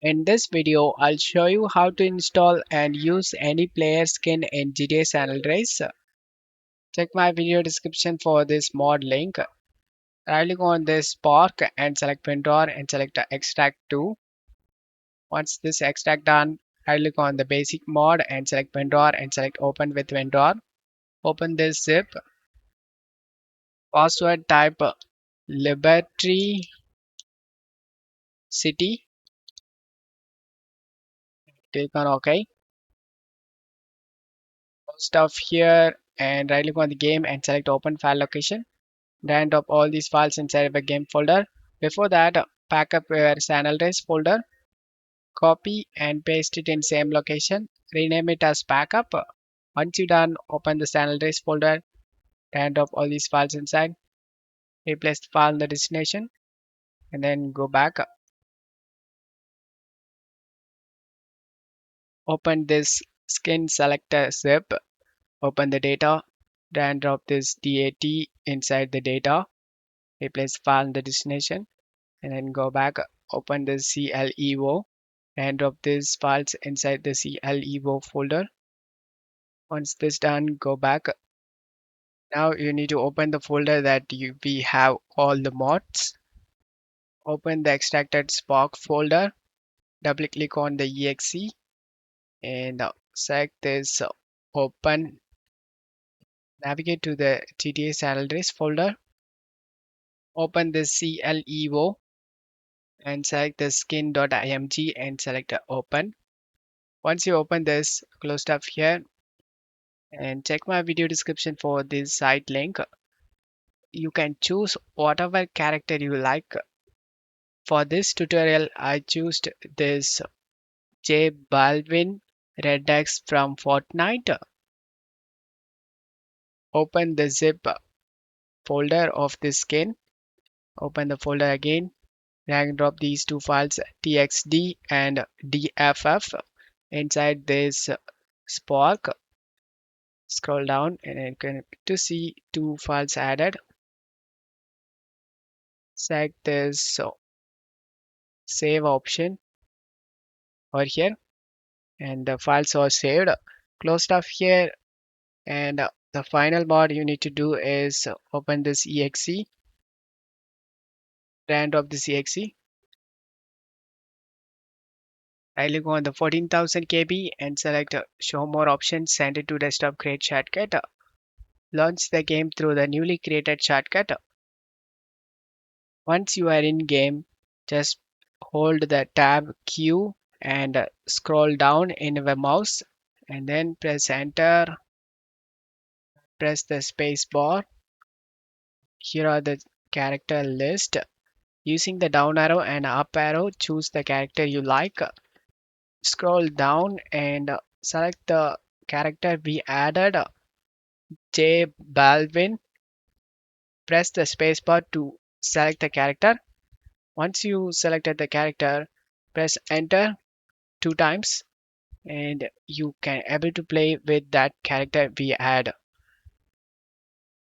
In this video, I'll show you how to install and use any player skin in GTA San Andreas. Check my video description for this mod link. Right click on this spark and select WinRAR and select the extract to. Once this extract done, right click on the basic mod and select WinRAR and select open with WinRAR. Open this zip. Password type Liberty City. Click on OK. Stuff here and right click on the game and select open file location. Then drop all these files inside of a game folder. Before that, pack up your San Andreas folder, copy and paste it in same location. Rename it as backup. Once you're done, open the San Andreas folder and drop all these files inside. Replace the file in the destination and then go back. Open this skin selector zip. Open the data. Then drop this DAT inside the data. Replace the file in the destination and then go back. Open the CLEO and drop these files inside the CLEO folder. Once this done, go back. Now you need to open the folder that we have all the mods. Open the extracted spark folder. Double click on the exe and select this open. Navigate to the GTA San Andreas folder. Open the CLEO and select the skin.img and select open. Once you open this, close stuff here and check my video description for this site link. You can choose whatever character you like. For this tutorial, I choose this Balvin Redux from Fortnite. Open the zip folder of this skin. Open the folder again. Drag and drop these two files txd and dff inside this spark. Scroll down and you can to see two files added. Select this save option over here and the files are saved. Close stuff here and the final mod you need to do is open this exe, and drop this exe. I click on the 14,000 KB and select show more options, send it to desktop, create shortcut. Launch the game through the newly created shortcut. Once you are in game, just hold the tab Q and scroll down in the mouse and then press enter. Press the space bar. Here are the character list. Using the down arrow and up arrow, choose the character you like. Scroll down and select the character we added, J Balvin. Press the spacebar to select the character. Once you selected the character, press enter 2 times and you can able to play with that character we add.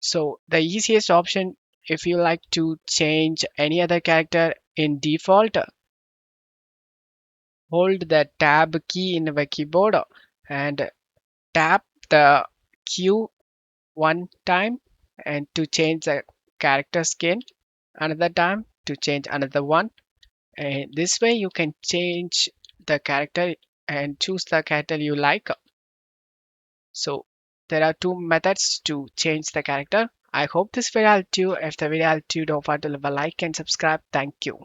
So the easiest option, if you like to change any other character in default, hold the tab key in the keyboard and tap the Q 1 time and to change the character skin, another time to change another one, and this way you can change the character and choose the character you like. So there are two methods to change the character. I hope this video helped you. If the video helped you, don't forget to leave a like and subscribe. Thank you.